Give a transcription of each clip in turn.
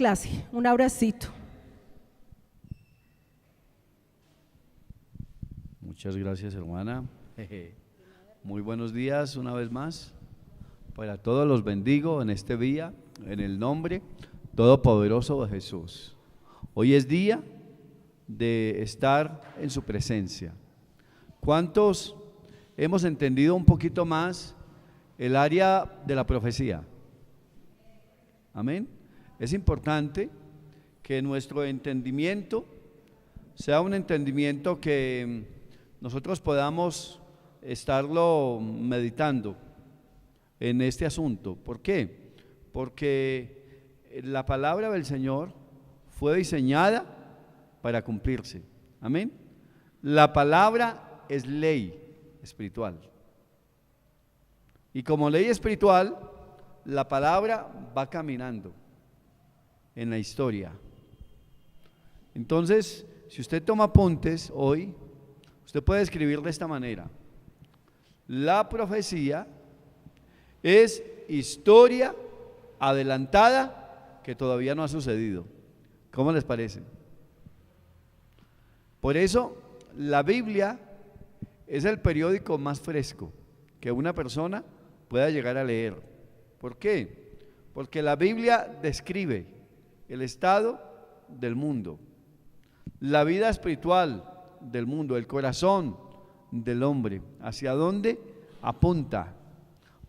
clase. Un abracito. Muchas gracias, hermana. Muy buenos días una vez más. Para todos los bendigo en este día, en el nombre todopoderoso de Jesús. Hoy es día de estar en su presencia. ¿Cuántos hemos entendido un poquito más el área de la profecía? Amén. Es importante que nuestro entendimiento sea un entendimiento que nosotros podamos estarlo meditando en este asunto. ¿Por qué? Porque la palabra del Señor fue diseñada para cumplirse. Amén. La palabra es ley espiritual. Y como ley espiritual, la palabra va caminando en la historia. Entonces, si usted toma apuntes hoy, usted puede escribir de esta manera: la profecía es historia adelantada que todavía no ha sucedido. ¿Cómo les parece? Por eso, la Biblia es el periódico más fresco que una persona pueda llegar a leer. ¿Por qué? Porque la Biblia describe el estado del mundo, la vida espiritual del mundo, el corazón del hombre, hacia dónde apunta.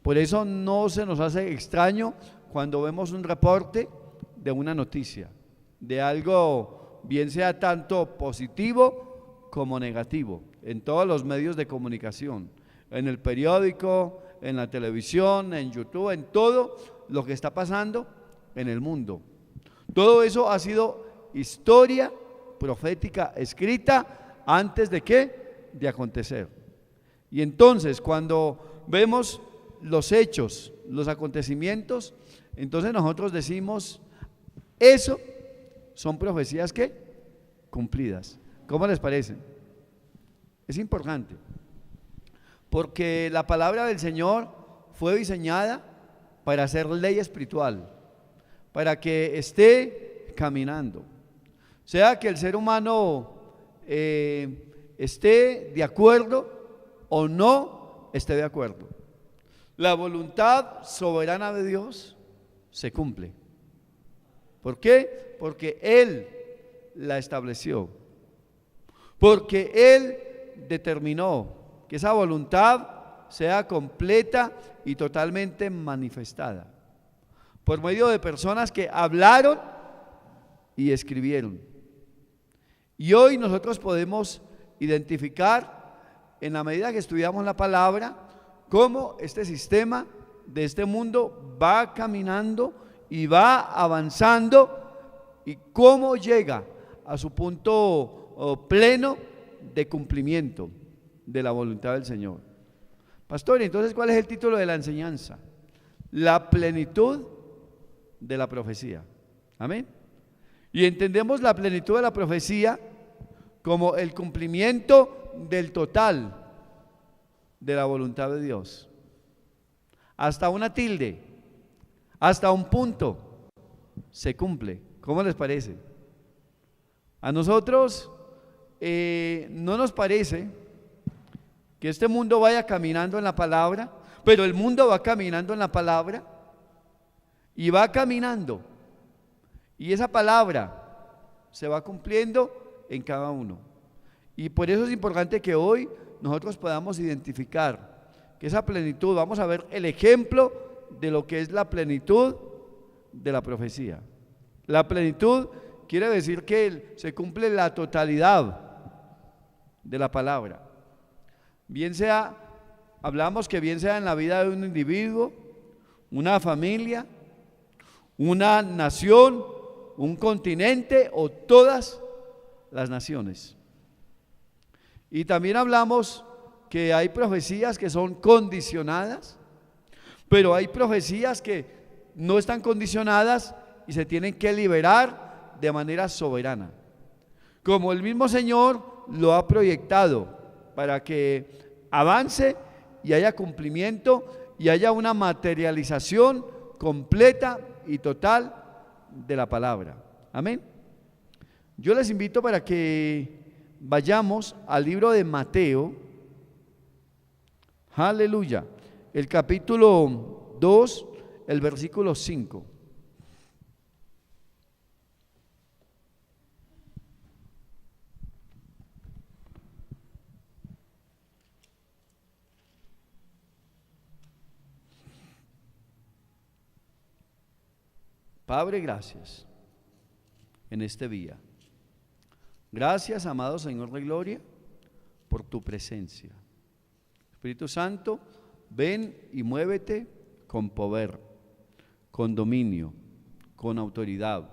Por eso no se nos hace extraño cuando vemos un reporte de una noticia, de algo, bien sea tanto positivo como negativo, en todos los medios de comunicación, en el periódico, en la televisión, en YouTube, en todo lo que está pasando en el mundo. Todo eso ha sido historia profética escrita antes de ¿qué? De acontecer. Y entonces cuando vemos los hechos, los acontecimientos, entonces nosotros decimos, eso son profecías ¿qué? Cumplidas. ¿Cómo les parece? Es importante, porque la palabra del Señor fue diseñada para ser ley espiritual, para que esté caminando, sea que el ser humano esté de acuerdo o no esté de acuerdo. La voluntad soberana de Dios se cumple. ¿Por qué? Porque Él la estableció, porque Él determinó que esa voluntad sea completa y totalmente manifestada por medio de personas que hablaron y escribieron. Y hoy nosotros podemos identificar, en la medida que estudiamos la palabra, cómo este sistema de este mundo va caminando y va avanzando, y cómo llega a su punto pleno de cumplimiento de la voluntad del Señor. Pastor, entonces, ¿cuál es el título de la enseñanza? La plenitud de la profecía. Amén. Y entendemos la plenitud de la profecía como el cumplimiento del total de la voluntad de Dios. Hasta una tilde, hasta un punto, se cumple. ¿Cómo les parece? A nosotros no nos parece que este mundo vaya caminando en la palabra, pero el mundo va caminando en la palabra y va caminando, y esa palabra se va cumpliendo en cada uno. Y por eso es importante que hoy nosotros podamos identificar que esa plenitud, vamos a ver el ejemplo de lo que es la plenitud de la profecía. La plenitud quiere decir que se cumple la totalidad de la palabra. Bien sea, hablamos que bien sea en la vida de un individuo, una familia, una nación, un continente o todas las naciones. Y también hablamos que hay profecías que son condicionadas, pero hay profecías que no están condicionadas y se tienen que liberar de manera soberana, como el mismo Señor lo ha proyectado para que avance y haya cumplimiento y haya una materialización completa y total de la palabra. Amén. Yo les invito para que vayamos al libro de Mateo. Aleluya. El capítulo 2, el versículo 5. Padre, gracias en este día. Gracias, amado Señor de gloria, por tu presencia. Espíritu Santo, ven y muévete con poder, con dominio, con autoridad,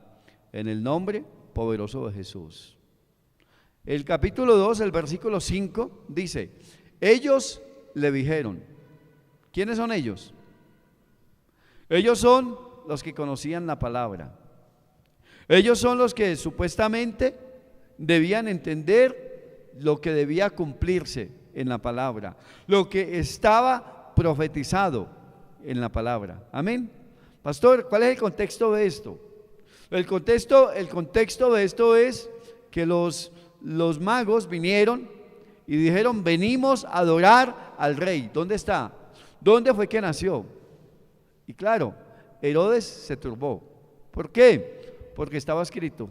en el nombre poderoso de Jesús. El capítulo 2, el versículo 5 dice: ellos le dijeron. ¿Quiénes son ellos? Ellos son los que conocían la palabra. Ellos son los que supuestamente debían entender lo que debía cumplirse en la palabra, lo que estaba profetizado en la palabra. Amén. Pastor, ¿cuál es el contexto de esto? El contexto de esto es que los magos vinieron y dijeron: venimos a adorar al rey. ¿Dónde está? ¿Dónde fue que nació? Y claro, Herodes se turbó. ¿Por qué? Porque estaba escrito.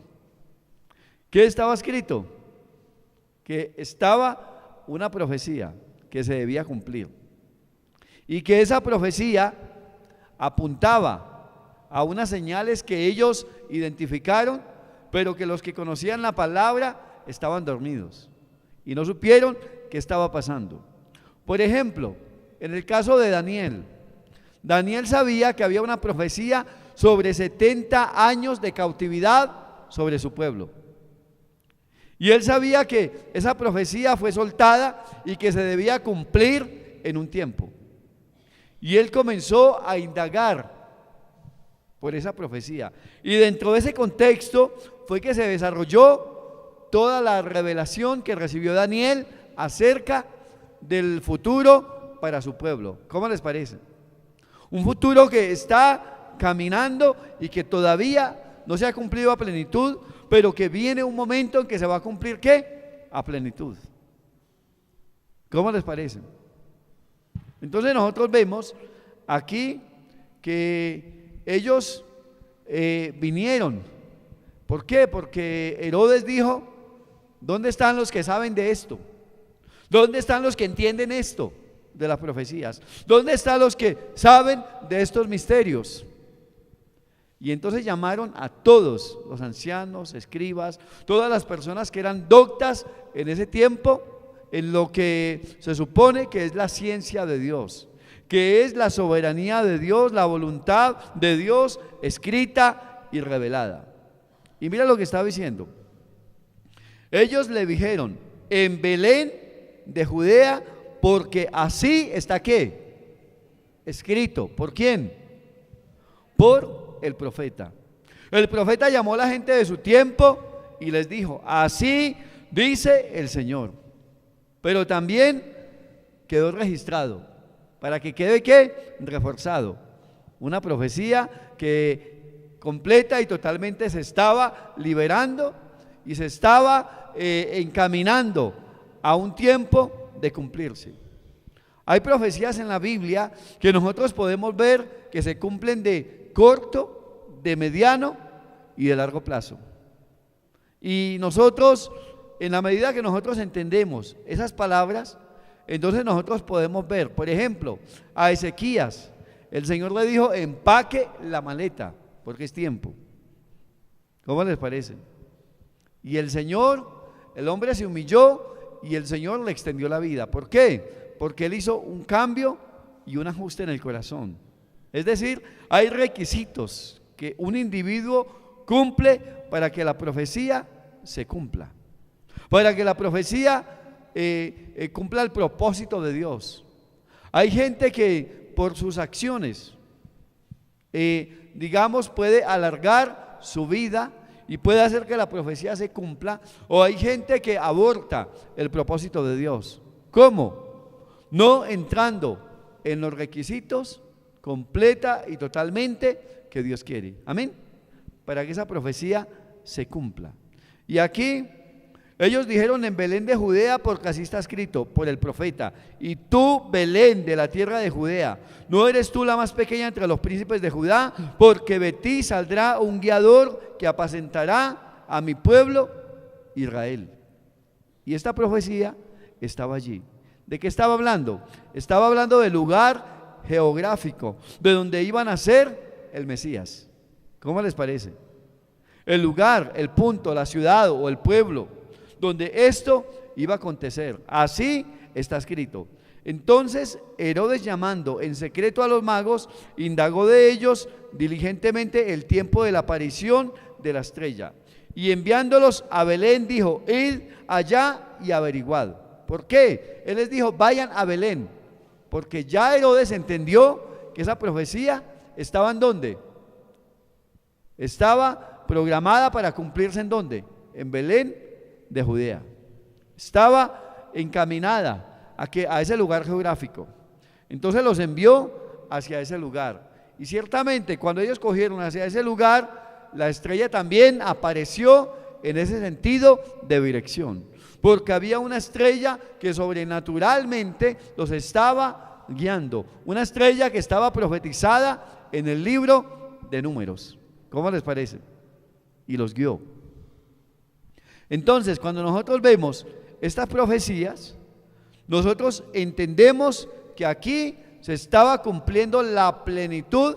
¿Qué estaba escrito? Que estaba una profecía que se debía cumplir, y que esa profecía apuntaba a unas señales que ellos identificaron, pero que los que conocían la palabra estaban dormidos y no supieron qué estaba pasando. Por ejemplo, en el caso de Daniel, Daniel sabía que había una profecía sobre 70 años de cautividad sobre su pueblo. Y él sabía que esa profecía fue soltada y que se debía cumplir en un tiempo. Y él comenzó a indagar por esa profecía. Y dentro de ese contexto fue que se desarrolló toda la revelación que recibió Daniel acerca del futuro para su pueblo. ¿Cómo les parece? Un futuro que está caminando y que todavía no se ha cumplido a plenitud, pero que viene un momento en que se va a cumplir, ¿qué? A plenitud. ¿Cómo les parece? Entonces nosotros vemos aquí que ellos vinieron. ¿Por qué? Porque Herodes dijo: ¿dónde están los que saben de esto? ¿Dónde están los que entienden esto de las profecías? ¿Dónde están los que saben de estos misterios? Y entonces llamaron a todos los ancianos, escribas, todas las personas que eran doctas en ese tiempo en lo que se supone que es la ciencia de Dios, que es la soberanía de Dios, la voluntad de Dios escrita y revelada. Y mira lo que estaba diciendo. Ellos le dijeron: en Belén de Judea, porque así está, ¿qué? Escrito. ¿Por quién? Por el profeta. El profeta llamó a la gente de su tiempo y les dijo: así dice el Señor. Pero también quedó registrado, para que quede, ¿qué? Reforzado. Una profecía que completa y totalmente se estaba liberando y se estaba encaminando a un tiempo de cumplirse. Hay profecías en la Biblia que nosotros podemos ver que se cumplen de corto, de mediano y de largo plazo. Y nosotros, en la medida que nosotros entendemos esas palabras, entonces nosotros podemos ver, por ejemplo, a Ezequías, el Señor le dijo: empaque la maleta, porque es tiempo. ¿Cómo les parece? Y el Señor, el hombre se humilló y el Señor le extendió la vida. ¿Por qué? Porque él hizo un cambio y un ajuste en el corazón. Es decir, hay requisitos que un individuo cumple para que la profecía se cumpla, para que la profecía cumpla el propósito de Dios. Hay gente que por sus acciones, digamos, puede alargar su vida y puede hacer que la profecía se cumpla, o hay gente que aborta el propósito de Dios. ¿Cómo? No entrando en los requisitos completa y totalmente que Dios quiere. Amén. para que esa profecía se cumpla. Y aquí ellos dijeron en Belén de Judea, porque así está escrito por el profeta: y tú, Belén, de la tierra de Judea, no eres tú la más pequeña entre los príncipes de Judá, porque de ti saldrá un guiador que apacentará a mi pueblo Israel. Y esta profecía estaba allí. ¿De qué estaba hablando? Estaba hablando del lugar geográfico de donde iba a nacer el Mesías. ¿Cómo les parece? El lugar, el punto, la ciudad o el pueblo donde esto iba a acontecer. Así está escrito. Entonces Herodes, llamando en secreto a los magos, indagó de ellos diligentemente el tiempo de la aparición de la estrella, y enviándolos a Belén dijo: id allá y averiguad. ¿Por qué? Él les dijo: vayan a Belén, porque ya Herodes entendió que esa profecía estaba ¿en dónde? Estaba programada para cumplirse ¿en dónde? En Belén de Judea. Estaba encaminada a ese lugar geográfico. Entonces los envió hacia ese lugar. Y ciertamente cuando ellos cogieron hacia ese lugar, la estrella también apareció en ese sentido de dirección, porque había una estrella que sobrenaturalmente los estaba guiando, una estrella que estaba profetizada en el libro de Números. ¿Cómo les parece? Y los guió. Entonces, cuando nosotros vemos estas profecías, nosotros entendemos que aquí se estaba cumpliendo la plenitud,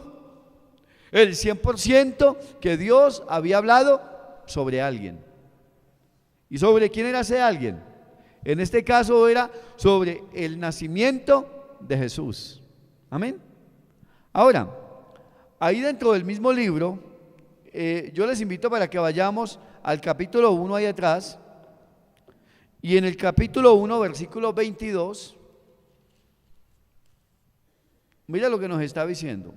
el 100% que Dios había hablado sobre alguien. ¿Y sobre quién era ese alguien? En este caso era sobre el nacimiento de Jesús. Amén. Ahora, ahí dentro del mismo libro, yo les invito para que vayamos al capítulo 1 ahí atrás, y en el capítulo 1 versículo 22, mira lo que nos está diciendo.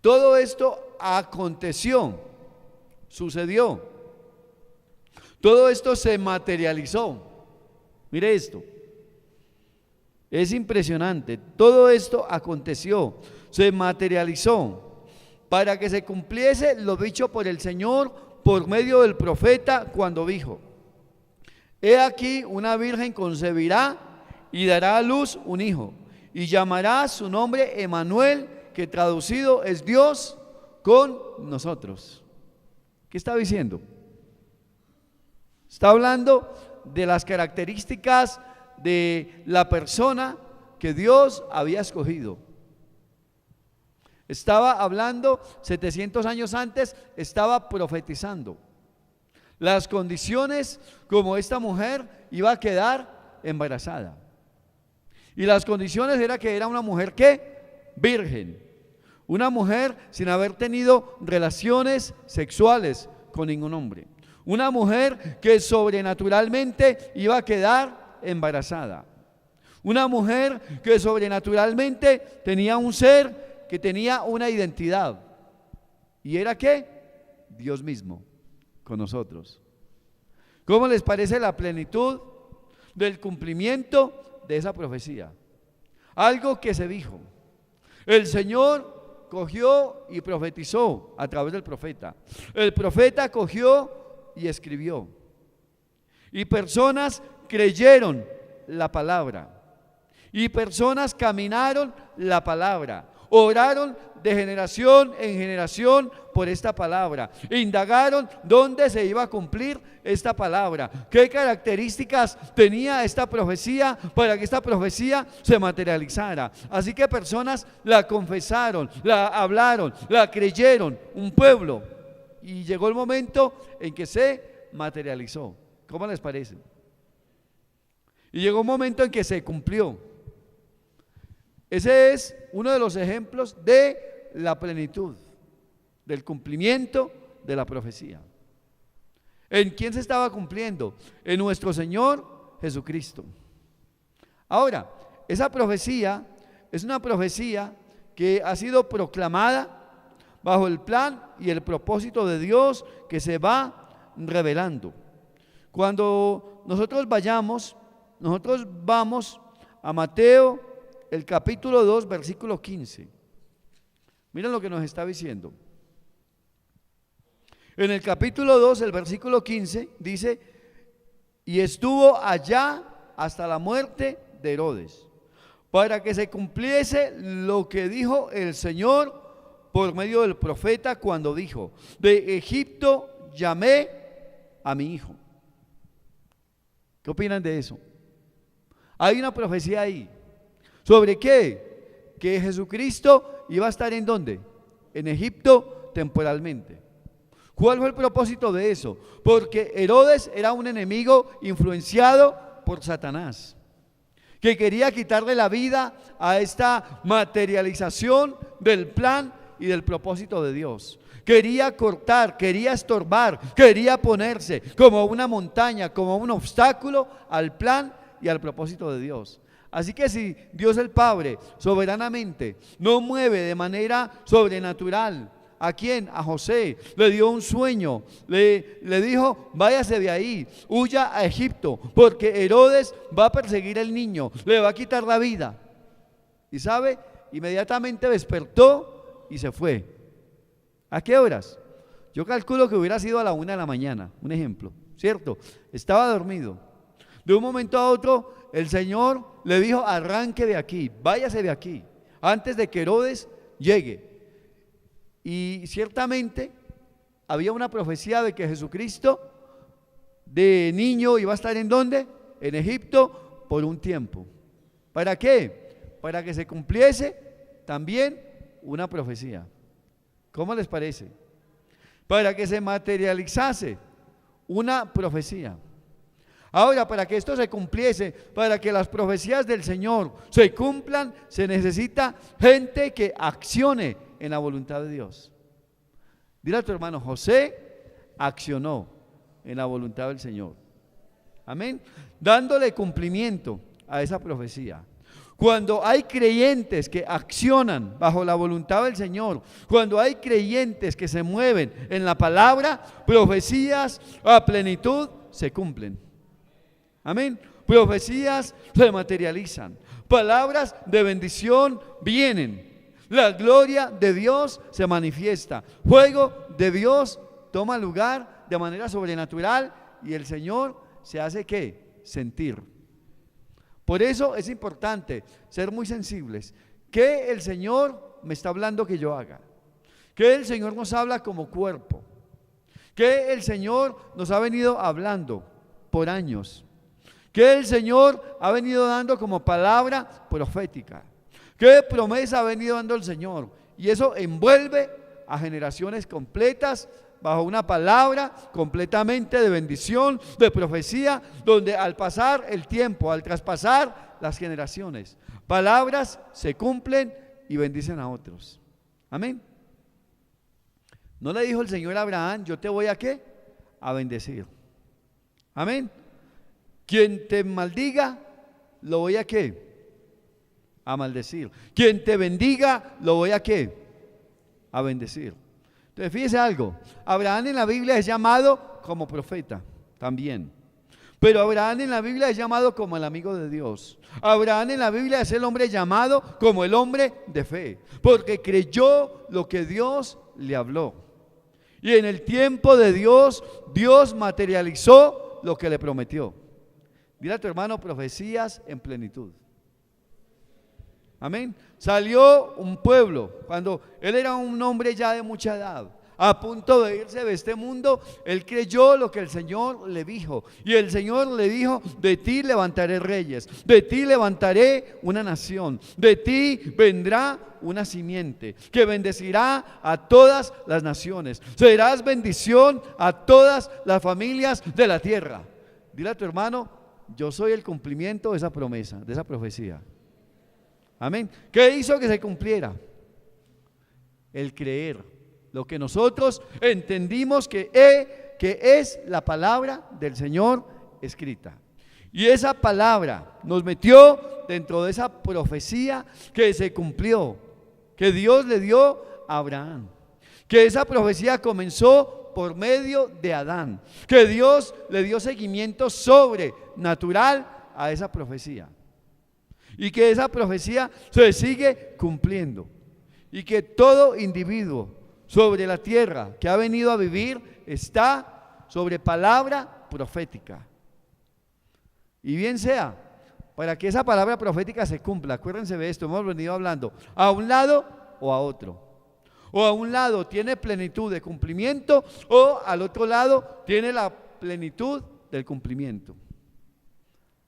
Todo esto aconteció, sucedió, todo esto se materializó. Mire esto, es impresionante. Todo esto aconteció, se materializó, para que se cumpliese lo dicho por el Señor por medio del profeta, cuando dijo: he aquí, una virgen concebirá y dará a luz un hijo, y llamará su nombre Emmanuel, que traducido es Dios con nosotros. ¿Qué está diciendo? Está hablando de las características de la persona que Dios había escogido. Estaba hablando 700 años antes, estaba profetizando las condiciones como esta mujer iba a quedar embarazada. Y las condiciones era que era una mujer ¿qué? Virgen, una mujer sin haber tenido relaciones sexuales con ningún hombre, una mujer que sobrenaturalmente iba a quedar embarazada, una mujer que sobrenaturalmente tenía un ser que tenía una identidad, y era ¿qué? Dios mismo con nosotros. ¿Cómo les parece la plenitud del cumplimiento de esa profecía? Algo que se dijo. El Señor cogió y profetizó a través del profeta. El profeta cogió y escribió. Y personas creyeron la palabra. Y personas caminaron la palabra. Oraron de generación en generación por esta palabra. Indagaron dónde se iba a cumplir esta palabra. ¿Qué características tenía esta profecía para que esta profecía se materializara? Así que personas la confesaron, la hablaron, la creyeron, un pueblo. Y llegó el momento en que se materializó. ¿Cómo les parece? Y llegó un momento en que se cumplió. Ese es uno de los ejemplos de la plenitud, del cumplimiento de la profecía. ¿En quién se estaba cumpliendo? En nuestro Señor Jesucristo. Ahora, esa profecía es una profecía que ha sido proclamada bajo el plan y el propósito de Dios, que se va revelando. Cuando nosotros vamos a Mateo el capítulo 2 versículo 15. Miren lo que nos está diciendo. En el capítulo 2, el versículo 15, dice: y estuvo allá hasta la muerte de Herodes, para que se cumpliese lo que dijo el Señor por medio del profeta cuando dijo: de Egipto llamé a mi hijo. ¿Qué opinan de eso? Hay una profecía ahí. ¿Sobre qué? Que Jesucristo iba a estar ¿en dónde? En Egipto temporalmente. ¿Cuál fue el propósito de eso? Porque Herodes era un enemigo influenciado por Satanás, que quería quitarle la vida a esta materialización del plan y del propósito de Dios. Quería cortar, quería estorbar, quería ponerse como una montaña, como un obstáculo al plan y al propósito de Dios. Así que si Dios el Padre soberanamente no mueve de manera sobrenatural, ¿a quién? A José, le dio un sueño, le dijo: váyase de ahí, huya a Egipto, porque Herodes va a perseguir al niño, le va a quitar la vida. Y sabe, inmediatamente despertó y se fue. ¿A qué horas? Yo calculo que hubiera sido a la 1 de la mañana, un ejemplo, ¿cierto? Estaba dormido. De un momento a otro, el Señor le dijo: arranque de aquí, váyase de aquí, antes de que Herodes llegue. Y ciertamente había una profecía de que Jesucristo de niño iba a estar ¿en dónde? En Egipto por un tiempo. ¿Para qué? Para que se cumpliese también una profecía. ¿Cómo les parece? Para que se materializase una profecía. Ahora, para que esto se cumpliese, para que las profecías del Señor se cumplan, se necesita gente que accione en la voluntad de Dios. Dile a tu hermano: José accionó en la voluntad del Señor. Amén. Dándole cumplimiento a esa profecía. Cuando hay creyentes que accionan bajo la voluntad del Señor, cuando hay creyentes que se mueven en la palabra, profecías a plenitud se cumplen. Amén. Profecías se materializan. Palabras de bendición vienen. La gloria de Dios se manifiesta. Fuego de Dios toma lugar de manera sobrenatural y el Señor se hace ¿qué? Sentir. Por eso es importante ser muy sensibles. ¿Qué el Señor me está hablando que yo haga? ¿Qué el Señor nos habla como cuerpo? ¿Qué el Señor nos ha venido hablando por años? ¿Qué el Señor ha venido dando como palabra profética? ¿Qué promesa ha venido dando el Señor? Y eso envuelve a generaciones completas bajo una palabra completamente de bendición, de profecía, donde al pasar el tiempo, al traspasar las generaciones, palabras se cumplen y bendicen a otros. Amén. ¿No le dijo el Señor a Abraham: yo te voy a qué? A bendecir. Amén. Quien te maldiga, lo voy a qué? A maldecir. Quien te bendiga, lo voy a qué? A bendecir. Entonces fíjese algo, Abraham en la Biblia es llamado como profeta también, pero Abraham en la Biblia es llamado como el amigo de Dios. Abraham en la Biblia es el hombre llamado como el hombre de fe, porque creyó lo que Dios le habló. Y en el tiempo de Dios, Dios materializó lo que le prometió. Dile a tu hermano: profecías en plenitud. Amén. Salió un pueblo, cuando él era un hombre ya de mucha edad, a punto de irse de este mundo, él creyó lo que el Señor le dijo. Y el Señor le dijo: de ti levantaré reyes, de ti levantaré una nación, de ti vendrá una simiente que bendecirá a todas las naciones. Serás bendición a todas las familias de la tierra. Dile a tu hermano: yo soy el cumplimiento de esa promesa, de esa profecía. Amén. ¿Qué hizo que se cumpliera? El creer. Lo que nosotros entendimos que es la palabra del Señor escrita. Y esa palabra nos metió dentro de esa profecía que se cumplió, que Dios le dio a Abraham. Que esa profecía comenzó por medio de Adán. Que Dios le dio seguimiento sobrenatural a esa profecía. Y que esa profecía se sigue cumpliendo. Y que todo individuo, sobre la tierra que ha venido a vivir está sobre palabra profética. Y bien sea, para que esa palabra profética se cumpla, acuérdense de esto, hemos venido hablando, a un lado o a otro. O a un lado tiene plenitud de cumplimiento, o al otro lado tiene la plenitud del cumplimiento.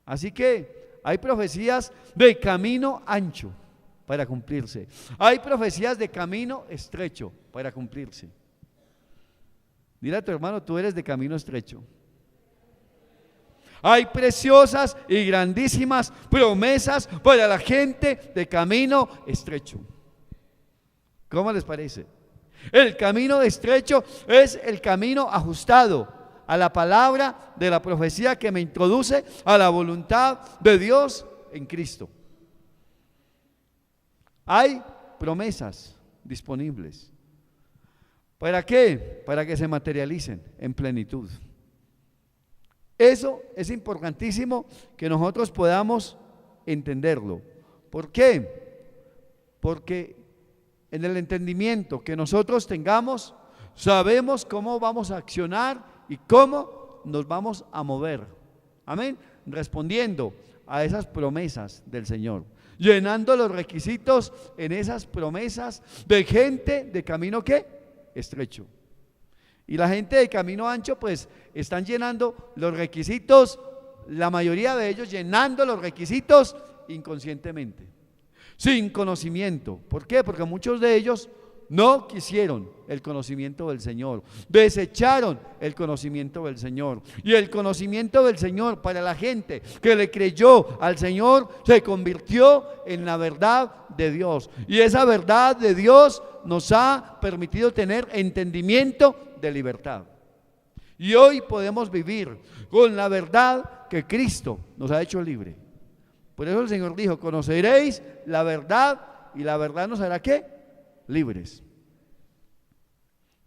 Así que hay profecías de camino ancho para cumplirse. Hay profecías de camino estrecho para cumplirse. Dile a tu hermano, tú eres de camino estrecho. Hay preciosas y grandísimas promesas para la gente de camino estrecho. ¿Cómo les parece? El camino estrecho es el camino ajustado a la palabra de la profecía que me introduce a la voluntad de Dios en Cristo. Hay promesas disponibles. ¿Para qué? Para que se materialicen en plenitud. Eso es importantísimo que nosotros podamos entenderlo. ¿Por qué? Porque en el entendimiento que nosotros tengamos, sabemos cómo vamos a accionar y cómo nos vamos a mover. Amén. Respondiendo a esas promesas del Señor, llenando los requisitos en esas promesas de gente de camino ¿qué? Estrecho. Y la gente de camino ancho pues están llenando los requisitos, la mayoría de ellos llenando los requisitos inconscientemente, sin conocimiento. ¿Por qué? Porque muchos de ellos no quisieron el conocimiento del Señor, desecharon el conocimiento del Señor. Y el conocimiento del Señor para la gente que le creyó al Señor se convirtió en la verdad de Dios. Y esa verdad de Dios nos ha permitido tener entendimiento de libertad. Y hoy podemos vivir con la verdad que Cristo nos ha hecho libre. Por eso el Señor dijo, conoceréis la verdad y la verdad nos hará ¿qué? Libres.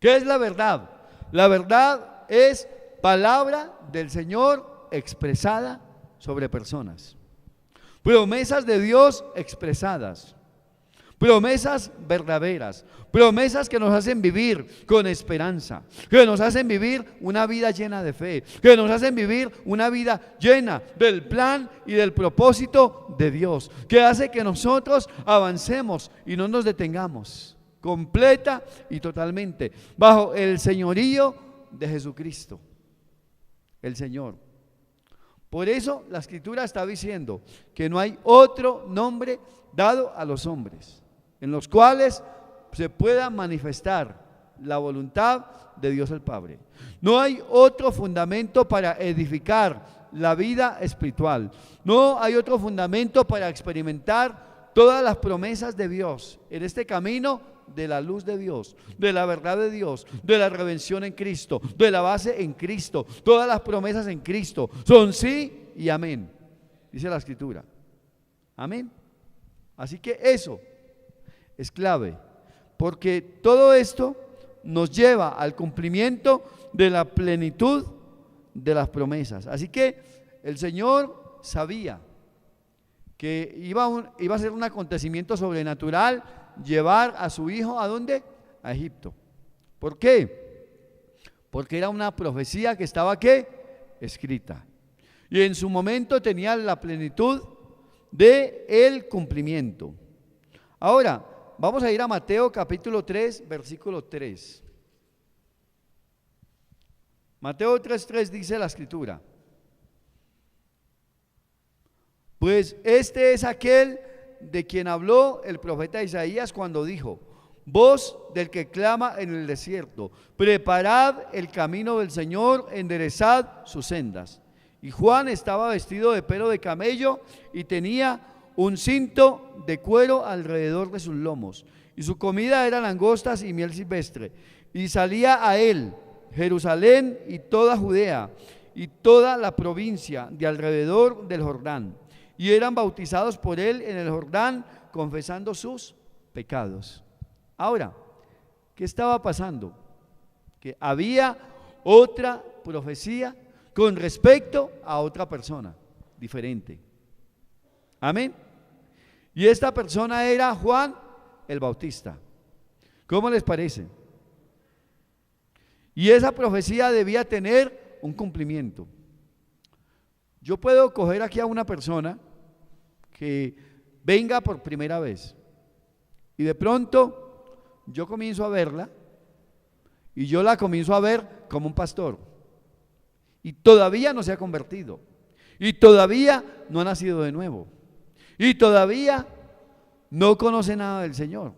¿Qué es la verdad? La verdad es palabra del Señor expresada sobre personas. Promesas de Dios expresadas. Promesas verdaderas, promesas que nos hacen vivir con esperanza, que nos hacen vivir una vida llena de fe, que nos hacen vivir una vida llena del plan y del propósito de Dios, que hace que nosotros avancemos y no nos detengamos, completa y totalmente, bajo el señorío de Jesucristo, el Señor. Por eso la Escritura está diciendo que no hay otro nombre dado a los hombres en los cuales se pueda manifestar la voluntad de Dios el Padre. No hay otro fundamento para edificar la vida espiritual. No hay otro fundamento para experimentar todas las promesas de Dios en este camino de la luz de Dios, de la verdad de Dios, de la redención en Cristo, de la base en Cristo. Todas las promesas en Cristo son sí y amén, dice la Escritura. Amén. Así que eso es clave, porque todo esto nos lleva al cumplimiento de la plenitud de las promesas. Así que el Señor sabía que iba a ser un acontecimiento sobrenatural llevar a su hijo ¿a dónde? A Egipto. ¿Por qué? Porque era una profecía que estaba ¿qué? Escrita. Y en su momento tenía la plenitud de el cumplimiento. Ahora, vamos a ir a Mateo capítulo 3, versículo 3. Mateo 3:3 dice la Escritura: pues este es aquel de quien habló el profeta Isaías cuando dijo: voz del que clama en el desierto, preparad el camino del Señor, enderezad sus sendas. Y Juan estaba vestido de pelo de camello y tenía un cinto de cuero alrededor de sus lomos, y su comida era langostas y miel silvestre. Y salía a él Jerusalén y toda Judea y toda la provincia de alrededor del Jordán, y eran bautizados por él en el Jordán, confesando sus pecados. Ahora, ¿qué estaba pasando? Que había otra profecía con respecto a otra persona diferente. Amén. Y esta persona era Juan el Bautista. ¿Cómo les parece? Y esa profecía debía tener un cumplimiento. Yo puedo coger aquí a una persona que venga por primera vez y de pronto yo comienzo a verla y yo la comienzo a ver como un pastor y todavía no se ha convertido y todavía no ha nacido de nuevo y todavía no conoce nada del Señor.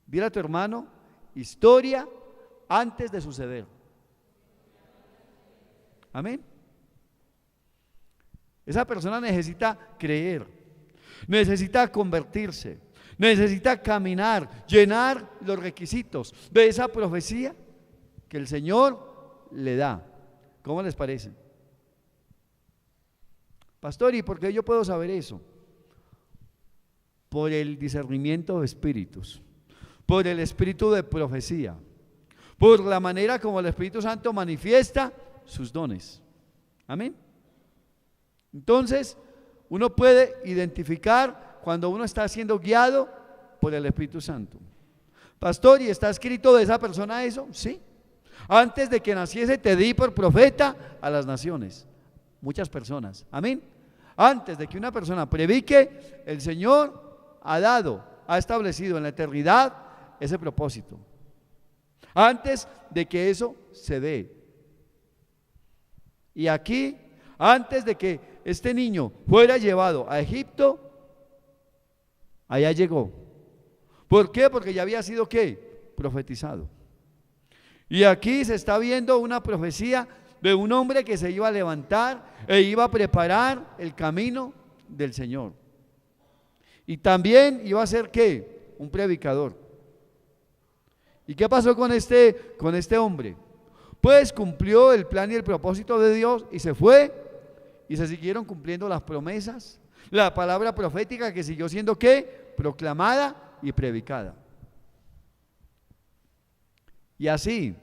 Dile a tu hermano, historia antes de suceder. Amén. Esa persona necesita creer, necesita convertirse, necesita caminar, llenar los requisitos de esa profecía que el Señor le da. ¿Cómo les parece? Pastor, ¿y por qué yo puedo saber eso? Por el discernimiento de espíritus, por el espíritu de profecía, por la manera como el Espíritu Santo manifiesta sus dones. Amén. Entonces, uno puede identificar cuando uno está siendo guiado por el Espíritu Santo. Pastor, ¿y está escrito de esa persona eso? Sí. Antes de que naciese te di por profeta a las naciones. Muchas personas. Amén. Antes de que una persona predique, el Señor ha establecido en la eternidad ese propósito. Antes de que eso se dé. Y aquí, antes de que este niño fuera llevado a Egipto, allá llegó. ¿Por qué? Porque ya había sido ¿qué? Profetizado. Y aquí se está viendo una profecía de un hombre que se iba a levantar e iba a preparar el camino del Señor. Y también iba a ser ¿qué? Un predicador. ¿Y qué pasó con este hombre? Pues cumplió el plan y el propósito de Dios y se fue y se siguieron cumpliendo las promesas, la palabra profética que siguió siendo ¿qué? Proclamada y predicada. Y así,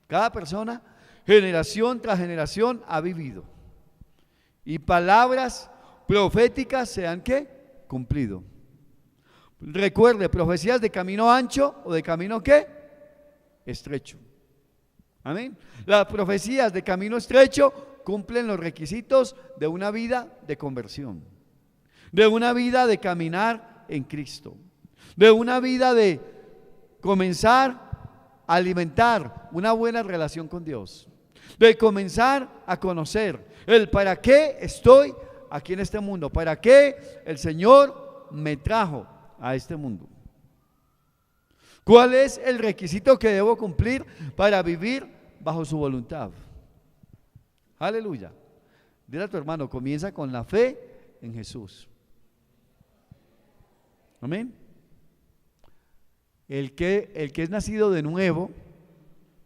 cada persona, generación tras generación, ha vivido. Y palabras proféticas se han ¿qué? Cumplido. Recuerde, profecías de camino ancho o de camino ¿qué? Estrecho. Amén. Las profecías de camino estrecho cumplen los requisitos de una vida de conversión, de una vida de caminar en Cristo, de una vida de comenzar a alimentar una buena relación con Dios, de comenzar a conocer el para qué estoy aquí en este mundo, para qué el Señor me trajo a este mundo. ¿Cuál es el requisito que debo cumplir para vivir bajo su voluntad? Aleluya. Dile a tu hermano, comienza con la fe en Jesús. Amén. El que es nacido de nuevo,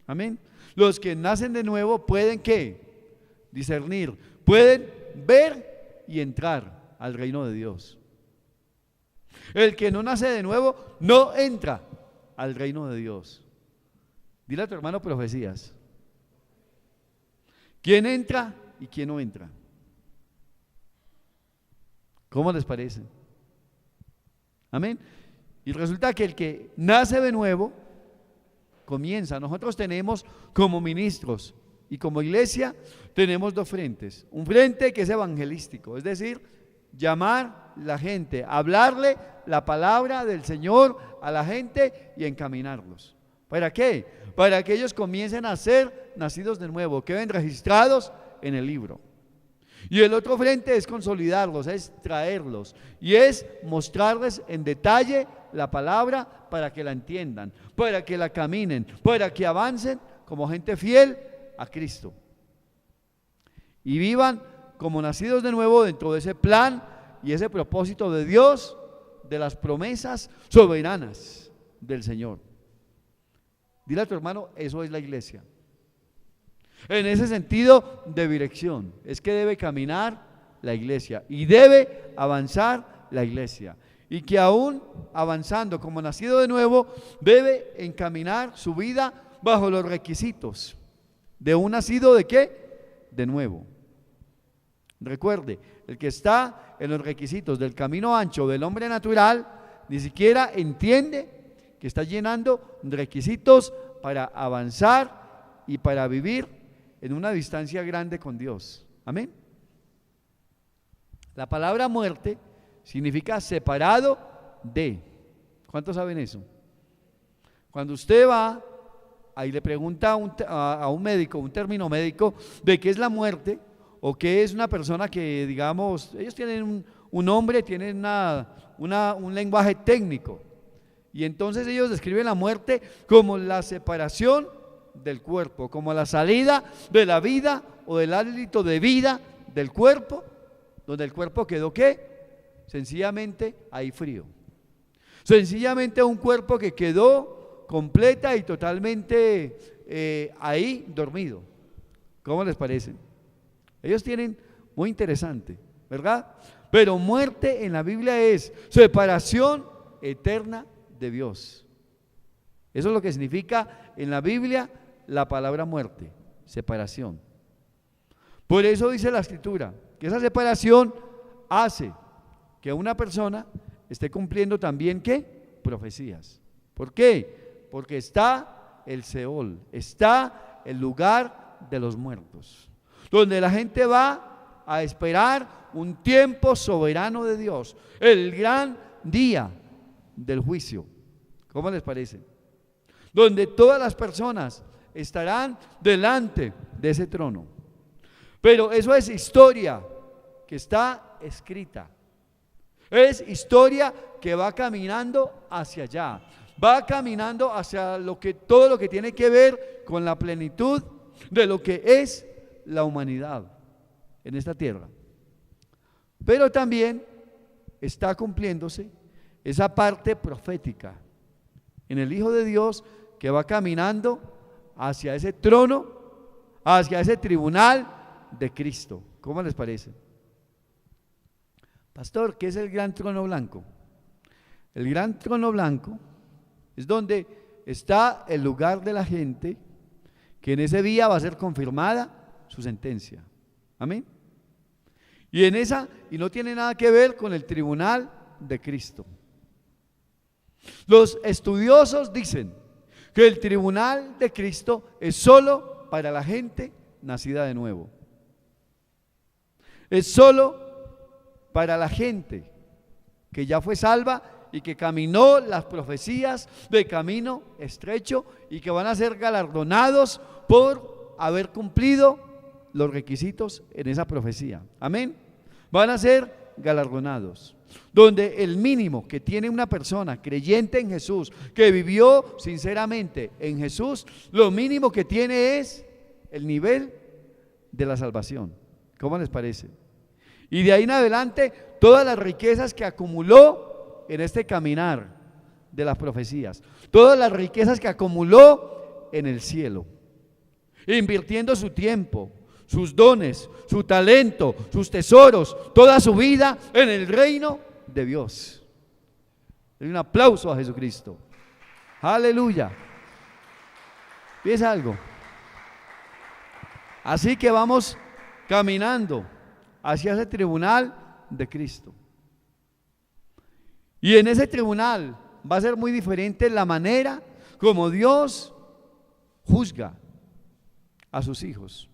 amén. Los que nacen de nuevo pueden ¿qué? Discernir, pueden ver y entrar al reino de Dios. El que no nace de nuevo no entra al reino de Dios. Dile a tu hermano profecías. ¿Quién entra y quién no entra? ¿Cómo les parece? Amén. Y resulta que el que nace de nuevo comienza. Nosotros tenemos como ministros y como iglesia tenemos dos frentes. Un frente que es evangelístico, es decir, llamar la gente, hablarle la palabra del Señor a la gente y encaminarlos. ¿Para qué? Para que ellos comiencen a ser nacidos de nuevo, queden registrados en el libro. Y el otro frente es consolidarlos, es traerlos y es mostrarles en detalle la palabra para que la entiendan, para que la caminen, para que avancen como gente fiel a Cristo y vivan como nacidos de nuevo dentro de ese plan y ese propósito de Dios, de las promesas soberanas del Señor. Dile a tu hermano, eso es la iglesia. En ese sentido de dirección, es que debe caminar la iglesia y debe avanzar la iglesia. Y que aún avanzando como nacido de nuevo, debe encaminar su vida bajo los requisitos de un nacido ¿de qué? De nuevo. Recuerde, el que está en los requisitos del camino ancho del hombre natural, ni siquiera entiende que está llenando requisitos para avanzar y para vivir en una distancia grande con Dios. Amén. La palabra muerte significa separado de. ¿Cuántos saben eso? Cuando usted va, ahí le pregunta a un médico, un término médico, de qué es la muerte, o qué es una persona que, digamos, ellos tienen un nombre, tienen un lenguaje técnico, y entonces ellos describen la muerte como la separación del cuerpo, como la salida de la vida o del hálito de vida del cuerpo, donde el cuerpo quedó ¿qué? Sencillamente ahí frío. Sencillamente un cuerpo que quedó completa y totalmente ahí dormido. ¿Cómo les parece? Ellos tienen, muy interesante, ¿verdad? Pero muerte en la Biblia es separación eterna de Dios. Eso es lo que significa en la Biblia la palabra muerte, separación. Por eso dice la Escritura que esa separación hace que una persona esté cumpliendo también ¿qué? Profecías. ¿Por qué? Porque está el Seol, está el lugar de los muertos, donde la gente va a esperar un tiempo soberano de Dios, el gran día del juicio. ¿Cómo les parece? Donde todas las personas estarán delante de ese trono. Pero eso es historia que está escrita. Es historia que va caminando hacia allá, va caminando hacia todo lo que tiene que ver con la plenitud de lo que es la humanidad en esta tierra. Pero también está cumpliéndose esa parte profética en el Hijo de Dios que va caminando hacia ese trono, hacia ese tribunal de Cristo. ¿Cómo les parece? Pastor, ¿qué es el gran trono blanco? El gran trono blanco es donde está el lugar de la gente que en ese día va a ser confirmada su sentencia. Amén. Y no tiene nada que ver con el tribunal de Cristo. Los estudiosos dicen que el tribunal de Cristo es solo para la gente nacida de nuevo. Es solo para la gente que ya fue salva y que caminó las profecías de camino estrecho y que van a ser galardonados por haber cumplido los requisitos en esa profecía. Amén. Van a ser galardonados. Donde el mínimo que tiene una persona creyente en Jesús, que vivió sinceramente en Jesús, lo mínimo que tiene es el nivel de la salvación. ¿Cómo les parece? Y de ahí en adelante, todas las riquezas que acumuló en este caminar de las profecías, todas las riquezas que acumuló en el cielo, invirtiendo su tiempo, sus dones, su talento, sus tesoros, toda su vida en el reino de Dios. Un aplauso a Jesucristo. Aleluya. ¿Ves algo? Así que vamos caminando hacia ese tribunal de Cristo. Y en ese tribunal va a ser muy diferente la manera como Dios juzga a sus hijos.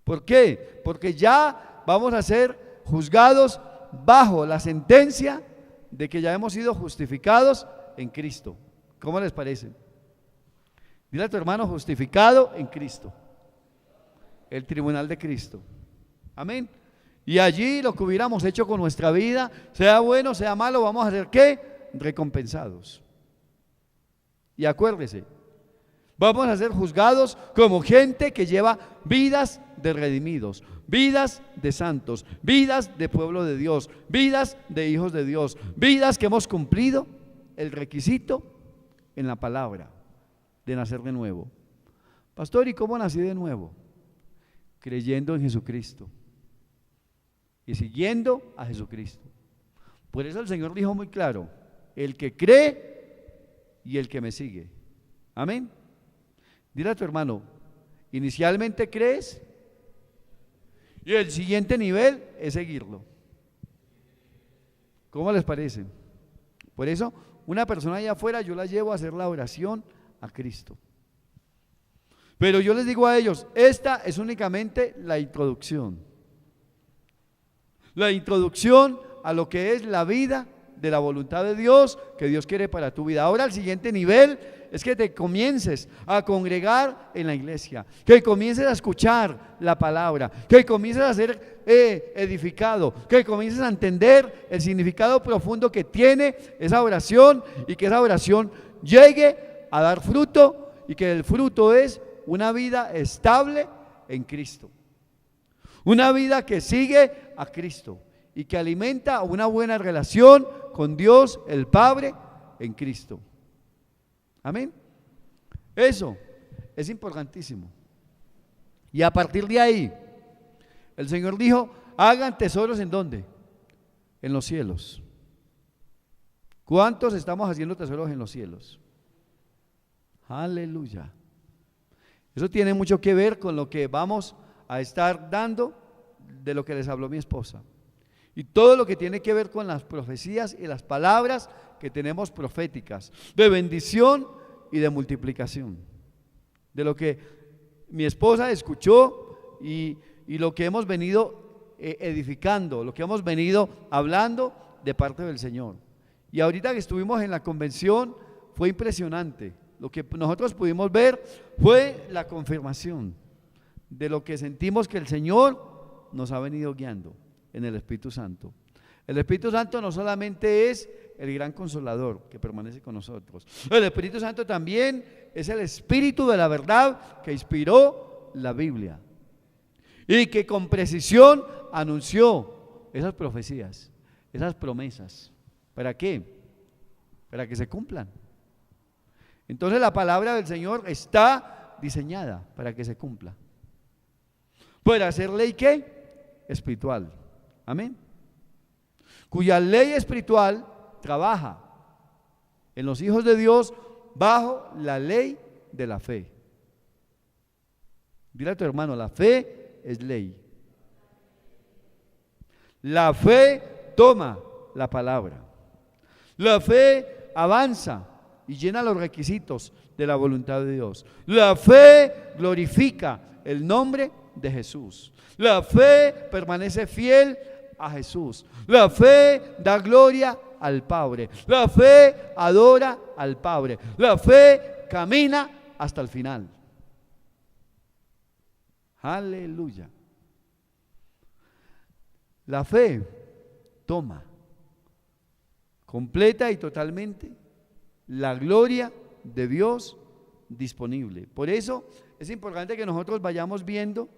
¿Por qué? Porque ya vamos a ser juzgados bajo la sentencia de que ya hemos sido justificados en Cristo. ¿Cómo les parece? Dile a tu hermano, justificado en Cristo. El tribunal de Cristo. Amén. Y allí lo que hubiéramos hecho con nuestra vida, sea bueno, sea malo, vamos a ser ¿qué? Recompensados. Y acuérdese, vamos a ser juzgados como gente que lleva vidas de redimidos, vidas de santos, vidas de pueblo de Dios, vidas de hijos de Dios, vidas que hemos cumplido el requisito en la palabra de nacer de nuevo. Pastor, ¿y cómo nací de nuevo? Creyendo en Jesucristo y siguiendo a Jesucristo. Por eso el Señor dijo muy claro: el que cree y el que me sigue. Amén. Dile a tu hermano, inicialmente crees y el siguiente nivel es seguirlo. ¿Cómo les parece? Por eso una persona allá afuera yo la llevo a hacer la oración a Cristo. Pero yo les digo a ellos, esta es únicamente la introducción. La introducción a lo que es la vida de la voluntad de Dios que Dios quiere para tu vida. Ahora el siguiente nivel es que te comiences a congregar en la iglesia, que comiences a escuchar la palabra, que comiences a ser edificado, que comiences a entender el significado profundo que tiene esa oración y que esa oración llegue a dar fruto y que el fruto es una vida estable en Cristo, una vida que sigue a Cristo y que alimenta una buena relación con Dios el Padre en Cristo. Amén. Eso es importantísimo. Y a partir de ahí, el Señor dijo, hagan tesoros ¿en dónde? En los cielos. ¿Cuántos estamos haciendo tesoros en los cielos? Aleluya. Eso tiene mucho que ver con lo que vamos a estar dando, de lo que les habló mi esposa. Y todo lo que tiene que ver con las profecías y las palabras que tenemos proféticas, de bendición y de multiplicación. De lo que mi esposa escuchó y lo que hemos venido edificando, lo que hemos venido hablando de parte del Señor. Y ahorita que estuvimos en la convención fue impresionante. Lo que nosotros pudimos ver fue la confirmación de lo que sentimos que el Señor nos ha venido guiando en el Espíritu Santo. El Espíritu Santo no solamente es el gran consolador que permanece con nosotros, el Espíritu Santo también es el Espíritu de la verdad que inspiró la Biblia y que con precisión anunció esas profecías, esas promesas. ¿Para qué? Para que se cumplan. Entonces la palabra del Señor está diseñada para que se cumpla. ¿Para hacer ley qué? Espiritual. Amén. Cuya ley espiritual trabaja en los hijos de Dios bajo la ley de la fe. Dile a tu hermano, la fe es ley. La fe toma la palabra. La fe avanza y llena los requisitos de la voluntad de Dios. La fe glorifica el nombre de Jesús. La fe permanece fiel a Jesús. La fe da gloria al Padre. La fe adora al Padre. La fe camina hasta el final. Aleluya. La fe toma completa y totalmente la gloria de Dios disponible. Por eso es importante que nosotros vayamos viendo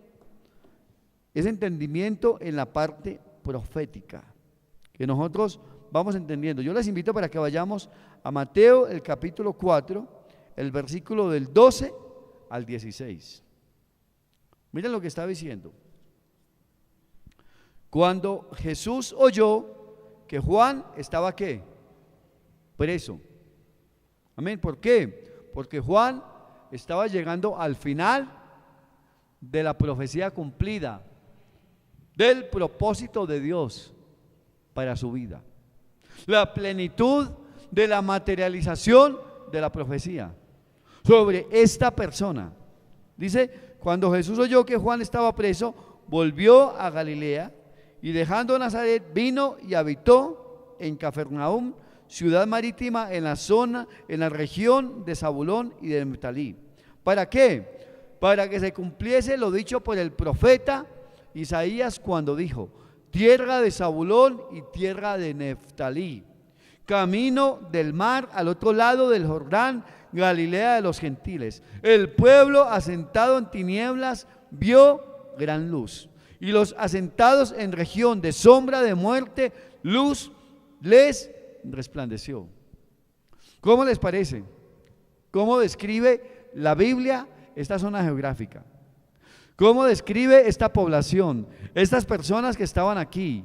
ese entendimiento en la parte profética, que nosotros vamos entendiendo. Yo les invito para que vayamos a Mateo, el capítulo 4, el versículo del 12 al 16. Miren lo que está diciendo. Cuando Jesús oyó que Juan estaba ¿qué? Preso. Amén. ¿Por qué? Porque Juan estaba llegando al final de la profecía cumplida, del propósito de Dios para su vida, la plenitud de la materialización de la profecía sobre esta persona. Dice, cuando Jesús oyó que Juan estaba preso, volvió a Galilea y dejando Nazaret vino y habitó en Cafarnaúm, ciudad marítima en la zona, en la región de Zabulón y de Neftalí. ¿Para qué? Para que se cumpliese lo dicho por el profeta Isaías cuando dijo: tierra de Zabulón y tierra de Neftalí, camino del mar al otro lado del Jordán, Galilea de los gentiles. El pueblo asentado en tinieblas vio gran luz, y los asentados en región de sombra de muerte, luz les resplandeció. ¿Cómo les parece? ¿Cómo describe la Biblia esta zona geográfica? ¿Cómo describe esta población? Estas personas que estaban aquí.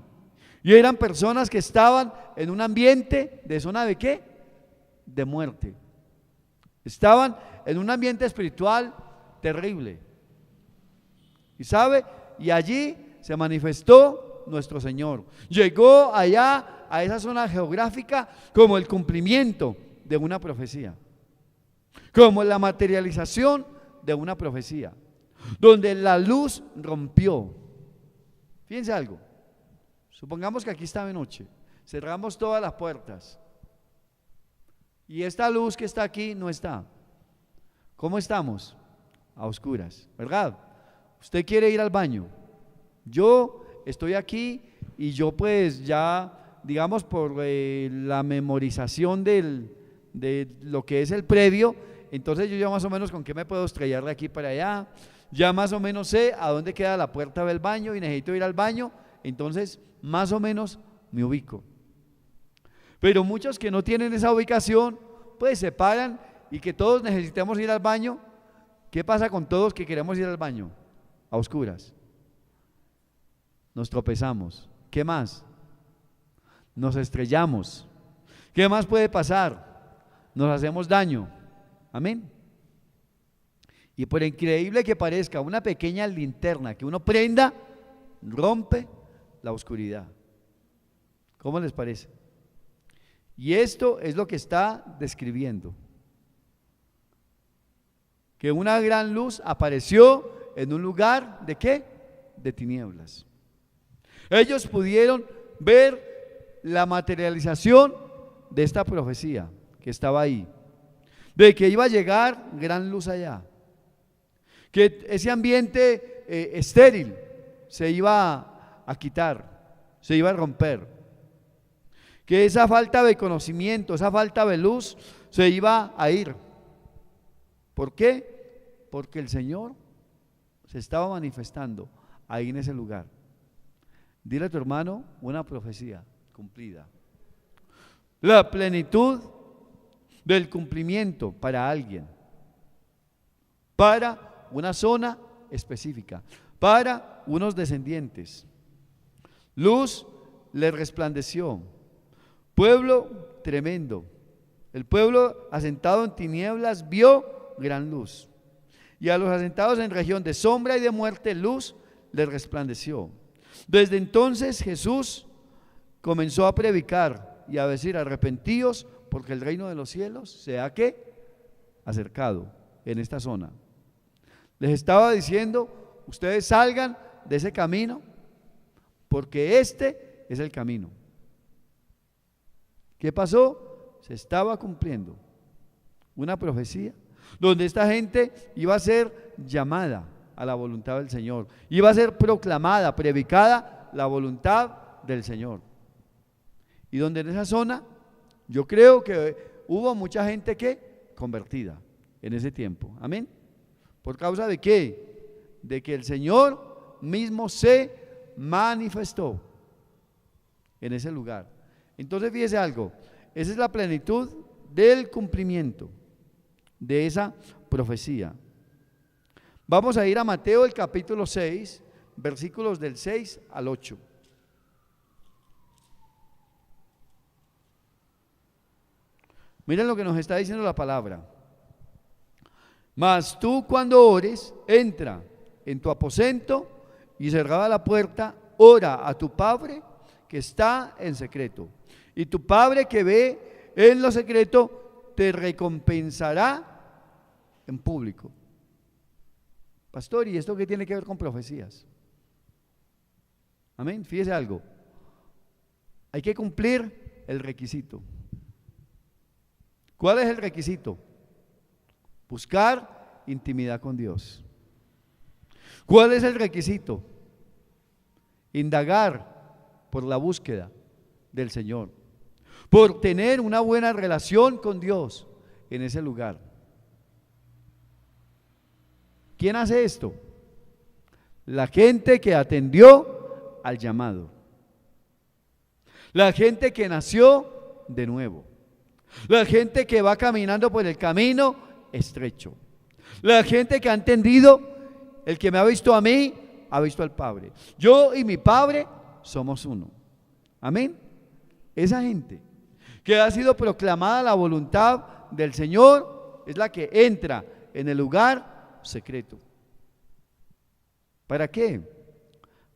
Y eran personas que estaban en un ambiente de zona de ¿qué? De muerte. Estaban en un ambiente espiritual terrible. ¿Y sabe? Y allí se manifestó nuestro Señor. Llegó allá a esa zona geográfica como el cumplimiento de una profecía. como la materialización de una profecía, donde la luz rompió. Fíjense algo, supongamos que aquí está de noche, cerramos todas las puertas y esta luz que está aquí no está. ¿Cómo estamos? A oscuras, ¿verdad? Usted quiere ir al baño, yo estoy aquí y yo pues ya, digamos, por la memorización de lo que es el previo, entonces yo ya más o menos con qué me puedo estrellar de aquí para allá, ya más o menos sé a dónde queda la puerta del baño y necesito ir al baño, entonces más o menos me ubico. Pero muchos que no tienen esa ubicación, pues se paran y que todos necesitamos ir al baño. ¿Qué pasa con todos que queremos ir al baño? A oscuras. Nos tropezamos. ¿Qué más? Nos estrellamos. ¿Qué más puede pasar? Nos hacemos daño. Amén. Y por increíble que parezca, una pequeña linterna que uno prenda, rompe la oscuridad. ¿Cómo les parece? Y esto es lo que está describiendo. Que una gran luz apareció en un lugar ¿de qué? De tinieblas. Ellos pudieron ver la materialización de esta profecía que estaba ahí, de que iba a llegar gran luz allá, que ese ambiente estéril se iba a quitar, se iba a romper, que esa falta de conocimiento, esa falta de luz se iba a ir. ¿Por qué? Porque el Señor se estaba manifestando ahí en ese lugar. Dile a tu hermano, una profecía cumplida. La plenitud del cumplimiento para alguien, para una zona específica, para unos descendientes. Luz le resplandeció, pueblo tremendo. El pueblo asentado en tinieblas vio gran luz, y a los asentados en región de sombra y de muerte luz les resplandeció. Desde entonces Jesús comenzó a predicar y a decir: arrepentíos, porque el reino de los cielos se ha ¿qué? Acercado en esta zona. Les estaba diciendo: ustedes salgan de ese camino, porque este es el camino. ¿Qué pasó? Se estaba cumpliendo una profecía donde esta gente iba a ser llamada a la voluntad del Señor, iba a ser proclamada, predicada la voluntad del Señor, y donde en esa zona yo creo que hubo mucha gente que convertida en ese tiempo. Amén. ¿Por causa de qué? De que el Señor mismo se manifestó en ese lugar. Entonces fíjese algo, esa es la plenitud del cumplimiento de esa profecía. Vamos a ir a Mateo el capítulo 6, versículos del 6 al 8. Miren lo que nos está diciendo la palabra. Mas tú, cuando ores, entra en tu aposento y cerrada la puerta, ora a tu Padre que está en secreto, y tu Padre que ve en lo secreto te recompensará en público. Pastor, ¿y esto qué tiene que ver con profecías? Amén. Fíjese algo, hay que cumplir el requisito. ¿Cuál es el requisito? Buscar intimidad con Dios. ¿Cuál es el requisito? Indagar por la búsqueda del Señor, por tener una buena relación con Dios en ese lugar. ¿Quién hace esto? La gente que atendió al llamado, la gente que nació de nuevo, la gente que va caminando por el camino estrecho, la gente que ha entendido: el que me ha visto a mí, ha visto al Padre. Yo y mi Padre somos uno. Amén. Esa gente que ha sido proclamada la voluntad del Señor es la que entra en el lugar secreto. ¿Para qué?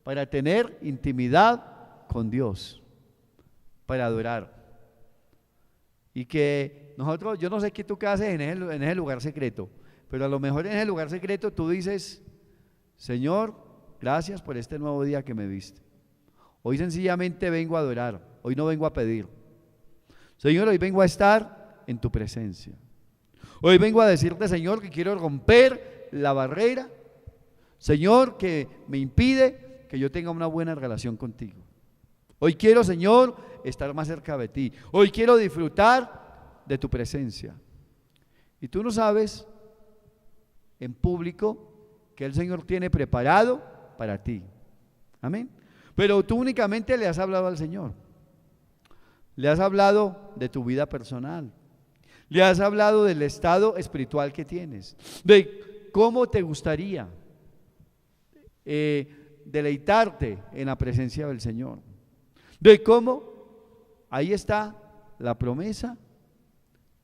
Para tener intimidad con Dios, para adorar. Y que nosotros, yo no sé qué tú qué haces en ese lugar secreto, pero a lo mejor en ese lugar secreto tú dices, Señor, gracias por este nuevo día que me diste. Hoy sencillamente vengo a adorar, hoy no vengo a pedir. Señor, hoy vengo a estar en tu presencia. Hoy vengo a decirte, Señor, que quiero romper la barrera, Señor, que me impide que yo tenga una buena relación contigo. Hoy quiero, Señor, estar más cerca de ti. Hoy quiero disfrutar de tu presencia. Y tú no sabes en público que el Señor tiene preparado para ti. Amén. Pero tú únicamente le has hablado al Señor. Le has hablado de tu vida personal. Le has hablado del estado espiritual que tienes. De cómo te gustaría deleitarte en la presencia del Señor. De cómo ahí está la promesa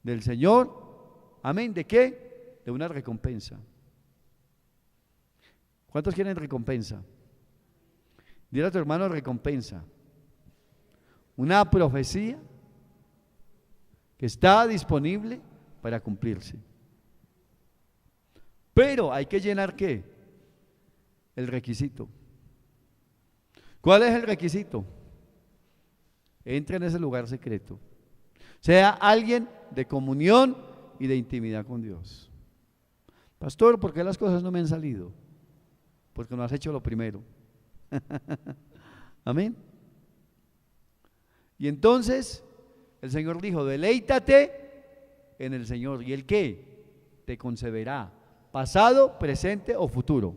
del Señor. Amén. ¿De qué? De una recompensa. ¿Cuántos quieren recompensa? Dile a tu hermano recompensa. Una profecía que está disponible para cumplirse. Pero hay que llenar ¿qué? El requisito. ¿Cuál es el requisito? Entra en ese lugar secreto. Sea alguien de comunión y de intimidad con Dios. Pastor, ¿por qué las cosas no me han salido? Porque no has hecho lo primero. Amén. Y entonces el Señor dijo, deleítate en el Señor. ¿Y el qué? Te concederá pasado, presente o futuro.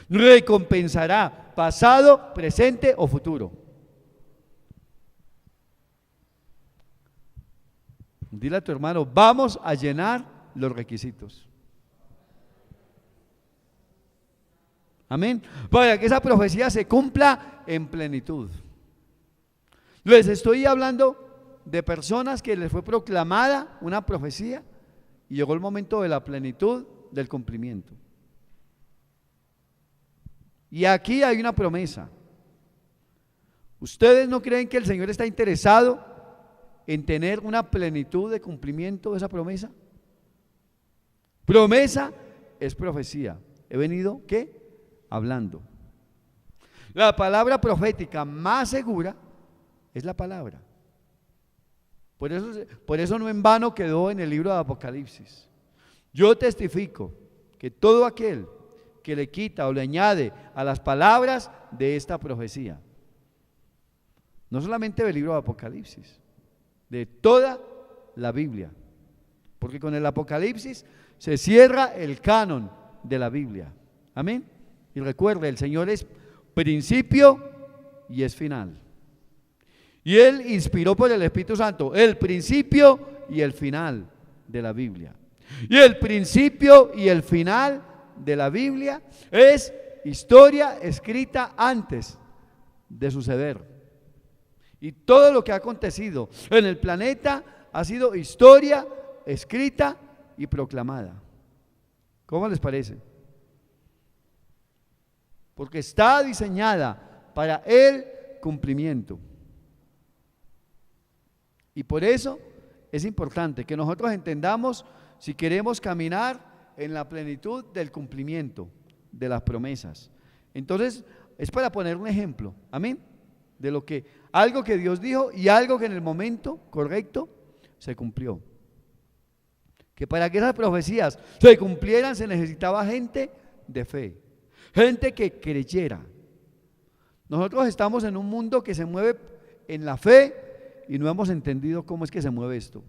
Recompensará pasado, presente o futuro. Dile a tu hermano, vamos a llenar los requisitos. Amén. Para que esa profecía se cumpla en plenitud. Les estoy hablando de personas que les fue proclamada una profecía y llegó el momento de la plenitud del cumplimiento. Y aquí hay una promesa. ¿Ustedes no creen que el Señor está interesado en tener una plenitud de cumplimiento de esa promesa? Promesa es profecía. He venido, ¿qué? Hablando. La palabra profética más segura es la palabra. Por eso no en vano quedó en el libro de Apocalipsis. Yo testifico que todo aquel que le quita o le añade a las palabras de esta profecía, no solamente del libro de Apocalipsis, de toda la Biblia, porque con el Apocalipsis se cierra el canon de la Biblia. Amén. Y recuerde, el Señor es principio y es final. Y Él inspiró por el Espíritu Santo el principio y el final de la Biblia. Y el principio y el final de la Biblia es historia escrita antes de suceder. Y todo lo que ha acontecido en el planeta ha sido historia escrita y proclamada. ¿Cómo les parece? Porque está diseñada para el cumplimiento. Y por eso es importante que nosotros entendamos si queremos caminar en la plenitud del cumplimiento de las promesas. Entonces, es para poner un ejemplo, amén, de lo que, algo que Dios dijo y algo que en el momento correcto se cumplió. Que para que esas profecías se cumplieran se necesitaba gente de fe, gente que creyera. Nosotros estamos en un mundo que se mueve en la fe y no hemos entendido cómo es que se mueve esto.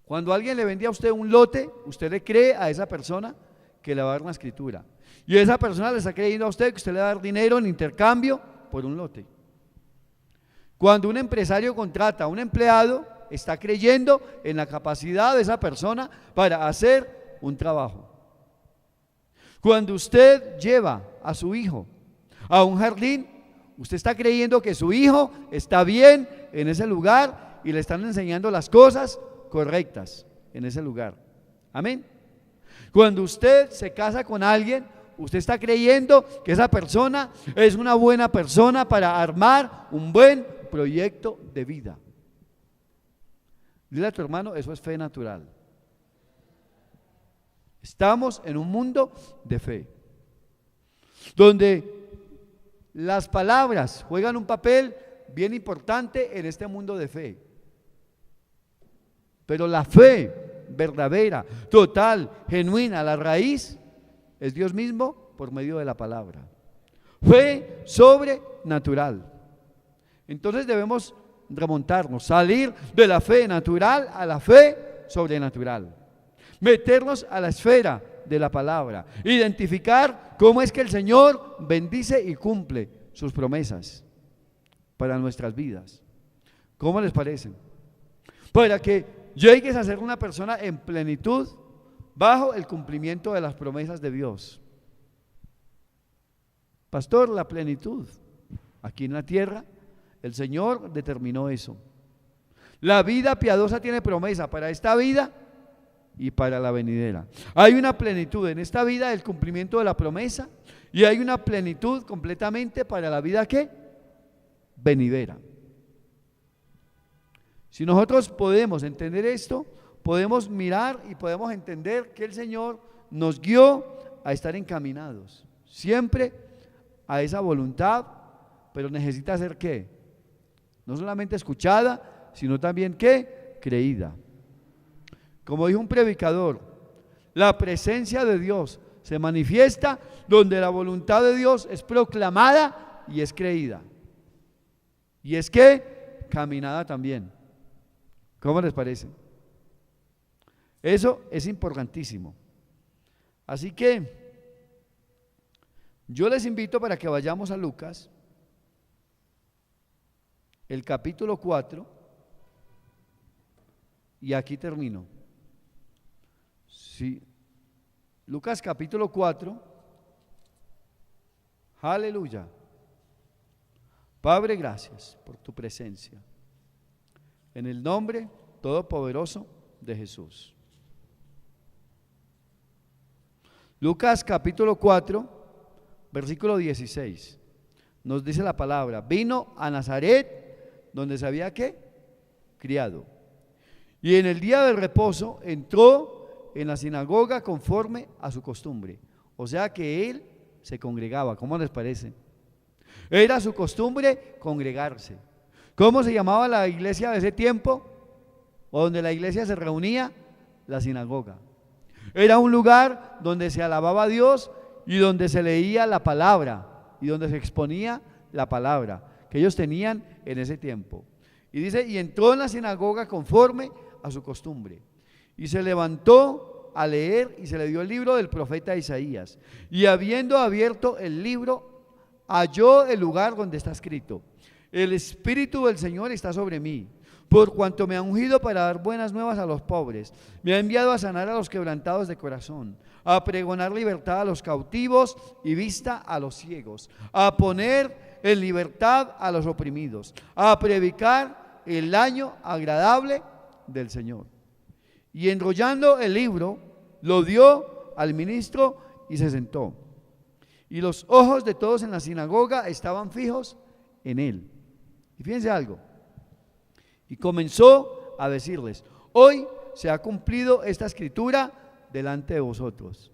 Cuando alguien le vendía a usted un lote, usted le cree a esa persona que le va a dar una escritura. Y esa persona le está creyendo a usted que usted le va a dar dinero en intercambio por un lote. Cuando un empresario contrata a un empleado, está creyendo en la capacidad de esa persona para hacer un trabajo. Cuando usted lleva a su hijo a un jardín, usted está creyendo que su hijo está bien en ese lugar y le están enseñando las cosas correctas en ese lugar. Amén. Cuando usted se casa con alguien, usted está creyendo que esa persona es una buena persona para armar un buen proyecto de vida. Dile a tu hermano, eso es fe natural. Estamos en un mundo de fe, donde las palabras juegan un papel bien importante en este mundo de fe. Pero la fe verdadera, total, genuina, la raíz es Dios mismo por medio de la palabra. Fe sobrenatural. Entonces debemos remontarnos, salir de la fe natural a la fe sobrenatural, meternos a la esfera de la palabra, identificar cómo es que el Señor bendice y cumple sus promesas para nuestras vidas. ¿Cómo les parece? Para que llegues a ser una persona en plenitud bajo el cumplimiento de las promesas de Dios. Pastor, la plenitud aquí en la tierra, el Señor determinó eso. La vida piadosa tiene promesa para esta vida y para la venidera. Hay una plenitud en esta vida del cumplimiento de la promesa y hay una plenitud completamente para la vida ¿qué? Venidera. Si nosotros podemos entender esto, podemos mirar y podemos entender que el Señor nos guió a estar encaminados siempre a esa voluntad, pero necesita ser ¿qué? No solamente escuchada, sino también ¿qué? Creída. Como dijo un predicador, la presencia de Dios se manifiesta donde la voluntad de Dios es proclamada y es creída. Y es que caminada también. ¿Cómo les parece? Eso es importantísimo. Así que yo les invito para que vayamos a Lucas, el capítulo 4, y aquí termino. Sí. Lucas capítulo 4, aleluya. Padre, gracias por tu presencia. En el nombre todopoderoso de Jesús. Lucas capítulo 4, versículo 16. Nos dice la palabra: vino a Nazaret, donde se había ¿qué? Criado. Y en el día del reposo entró en la sinagoga conforme a su costumbre. O sea que él se congregaba. ¿Cómo les parece? Era su costumbre congregarse. ¿Cómo se llamaba la iglesia de ese tiempo? O donde la iglesia se reunía, la sinagoga. Era un lugar donde se alababa a Dios y donde se leía la palabra y donde se exponía la palabra que ellos tenían en ese tiempo. Y dice, y entró en la sinagoga conforme a su costumbre, y se levantó a leer, y se le dio el libro del profeta Isaías, y habiendo abierto el libro, halló el lugar donde está escrito: el Espíritu del Señor está sobre mí, por cuanto me ha ungido para dar buenas nuevas a los pobres, me ha enviado a sanar a los quebrantados de corazón, a pregonar libertad a los cautivos y vista a los ciegos, a poner en libertad a los oprimidos, a predicar el año agradable del Señor. Y enrollando el libro, lo dio al ministro y se sentó. Y los ojos de todos en la sinagoga estaban fijos en él. Y fíjense algo. Y comenzó a decirles: hoy se ha cumplido esta escritura delante de vosotros.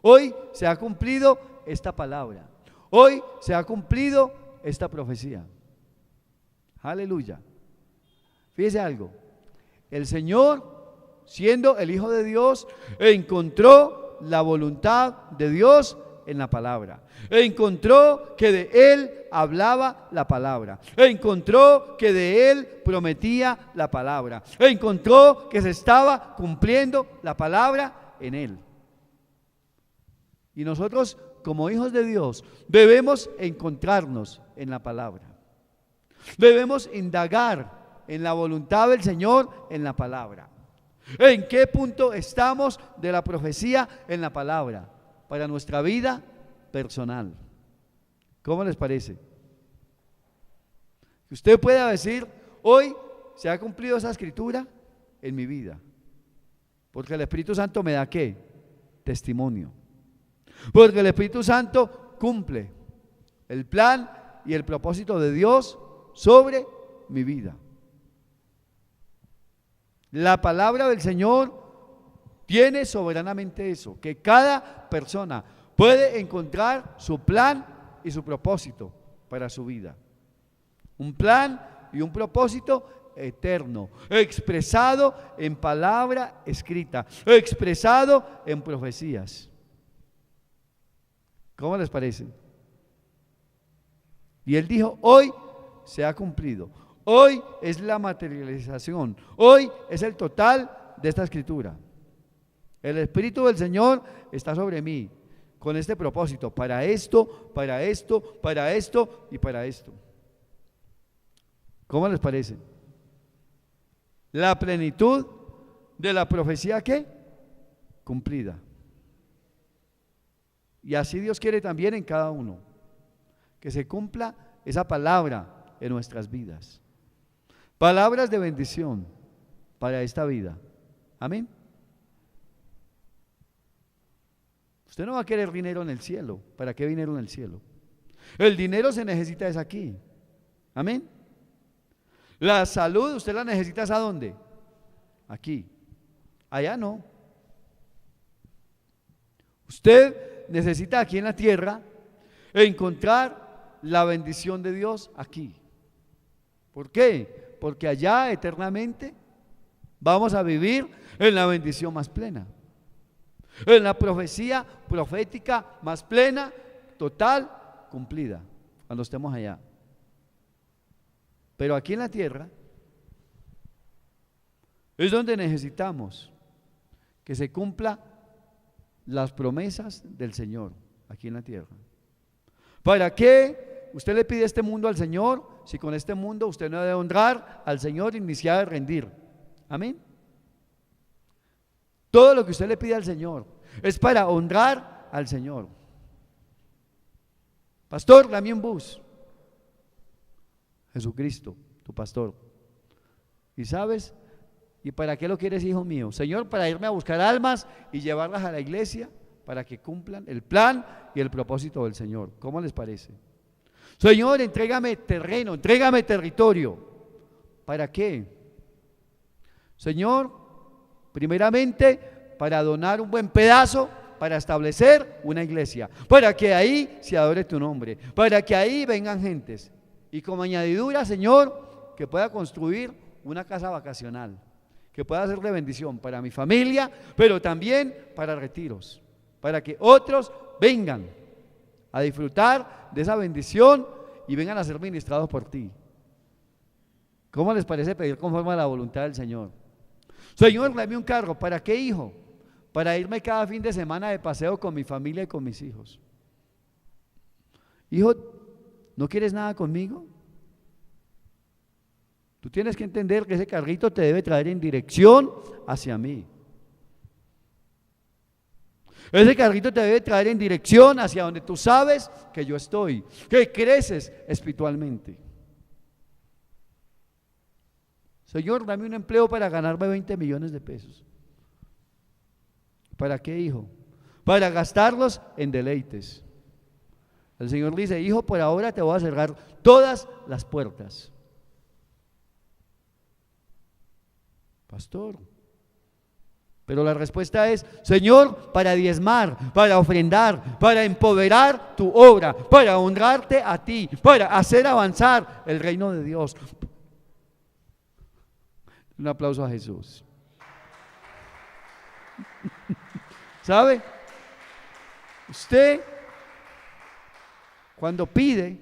Hoy se ha cumplido esta palabra. Hoy se ha cumplido esta profecía. Aleluya. Fíjese algo. El Señor, siendo el Hijo de Dios, encontró la voluntad de Dios en la palabra. Encontró que de Él hablaba la palabra. Encontró que de Él prometía la palabra. Encontró que se estaba cumpliendo la palabra en Él. Y nosotros, como hijos de Dios, debemos encontrarnos en la palabra. Debemos indagar en la voluntad del Señor en la palabra. ¿En qué punto estamos de la profecía en la palabra para nuestra vida personal? ¿Cómo les parece? Que usted pueda decir: hoy se ha cumplido esa escritura en mi vida, porque el Espíritu Santo me da ¿qué? Testimonio. Porque el Espíritu Santo cumple el plan y el propósito de Dios sobre mi vida. La palabra del Señor tiene soberanamente eso, que cada persona puede encontrar su plan y su propósito para su vida. Un plan y un propósito eterno, expresado en palabra escrita, expresado en profecías. ¿Cómo les parece? Y él dijo, hoy se ha cumplido, hoy es la materialización, hoy es el total de esta escritura. El Espíritu del Señor está sobre mí, con este propósito, para esto, para esto, para esto y para esto. ¿Cómo les parece? La plenitud de la profecía, ¿qué? Cumplida. Y así Dios quiere también en cada uno, que se cumpla esa palabra en nuestras vidas. Palabras de bendición para esta vida. Amén. Usted no va a querer dinero en el cielo. ¿Para qué dinero en el cielo? El dinero se necesita es aquí. Amén. La salud usted la necesita ¿a dónde? Aquí. Allá no. Usted necesita aquí en la tierra encontrar la bendición de Dios aquí. ¿Por qué? Porque allá eternamente vamos a vivir en la bendición más plena, en la profecía profética más plena, total, cumplida, cuando estemos allá. Pero aquí en la tierra es donde necesitamos que se cumpla las promesas del Señor, aquí en la tierra. ¿Para qué usted le pide este mundo al Señor si con este mundo usted no debe honrar al Señor y ni de rendir? Amén. Todo lo que usted le pide al Señor es para honrar al Señor. Pastor, dame un bus. Jesucristo, tu pastor. ¿Y sabes? ¿Y para qué lo quieres, hijo mío? Señor, para irme a buscar almas y llevarlas a la iglesia para que cumplan el plan y el propósito del Señor. ¿Cómo les parece? Señor, entrégame terreno, entrégame territorio. ¿Para qué? Señor, primeramente para donar un buen pedazo para establecer una iglesia, para que ahí se adore tu nombre, para que ahí vengan gentes. Y como añadidura, Señor, que pueda construir una casa vacacional, que pueda ser de bendición para mi familia, pero también para retiros, para que otros vengan a disfrutar de esa bendición y vengan a ser ministrados por ti. ¿Cómo les parece pedir conforme a la voluntad del Señor? Señor, dame un carro. ¿Para qué, hijo? Para irme cada fin de semana de paseo con mi familia y con mis hijos. Hijo, ¿no quieres nada conmigo? Tú tienes que entender que ese carrito te debe traer en dirección hacia mí. Ese carrito te debe traer en dirección hacia donde tú sabes que yo estoy, que creces espiritualmente. Señor, dame un empleo para ganarme 20 millones de pesos. ¿Para qué, hijo? Para gastarlos en deleites. El Señor dice, hijo, por ahora te voy a cerrar todas las puertas. Pastor, pero la respuesta es, Señor, para diezmar, para ofrendar, para empoderar tu obra, para honrarte a ti, para hacer avanzar el reino de Dios. Un aplauso a Jesús. ¿Sabe? Usted, cuando pide,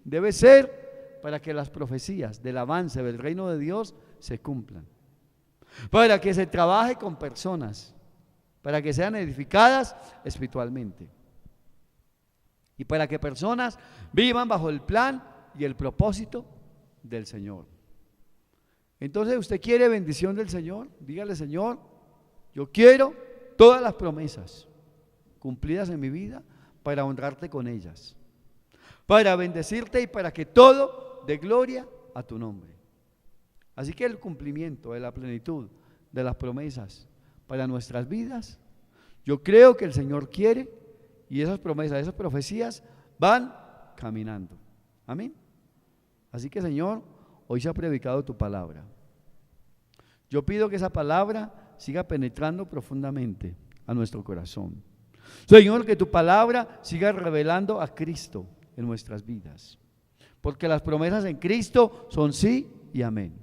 debe ser para que las profecías del avance del reino de Dios se cumplan, para que se trabaje con personas, para que sean edificadas espiritualmente y para que personas vivan bajo el plan y el propósito del Señor. Entonces, ¿usted quiere bendición del Señor? Dígale, Señor, yo quiero todas las promesas cumplidas en mi vida para honrarte con ellas, para bendecirte y para que todo dé gloria a tu nombre. Así que el cumplimiento de la plenitud de las promesas para nuestras vidas, yo creo que el Señor quiere, y esas promesas, esas profecías van caminando. Amén. Así que, Señor, hoy se ha predicado tu palabra. Yo pido que esa palabra siga penetrando profundamente a nuestro corazón. Señor, que tu palabra siga revelando a Cristo en nuestras vidas, porque las promesas en Cristo son sí y amén.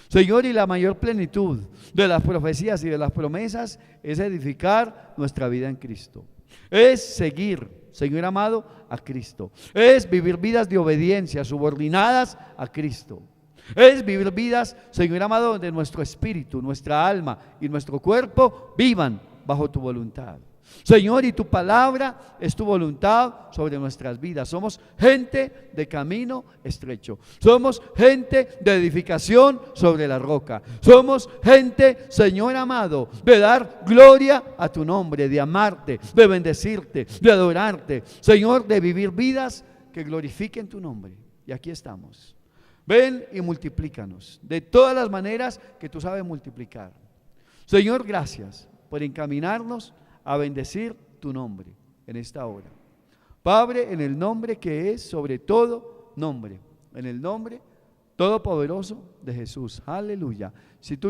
Señor, y la mayor plenitud de las profecías y de las promesas es edificar nuestra vida en Cristo. Es seguir, Señor amado, a Cristo. Es vivir vidas de obediencia, subordinadas a Cristo. Es vivir vidas, Señor amado, donde nuestro espíritu, nuestra alma y nuestro cuerpo vivan bajo tu voluntad. Señor, y tu palabra es tu voluntad sobre nuestras vidas. Somos gente de camino estrecho. Somos gente de edificación sobre la roca. Somos gente, Señor amado, de dar gloria a tu nombre, de amarte, de bendecirte, de adorarte. Señor, de vivir vidas que glorifiquen tu nombre. Y aquí estamos. Ven y multiplícanos de todas las maneras que tú sabes multiplicar. Señor, gracias por encaminarnos a bendecir tu nombre en esta hora. Padre, en el nombre que es sobre todo nombre, en el nombre todopoderoso de Jesús. Aleluya. Si tú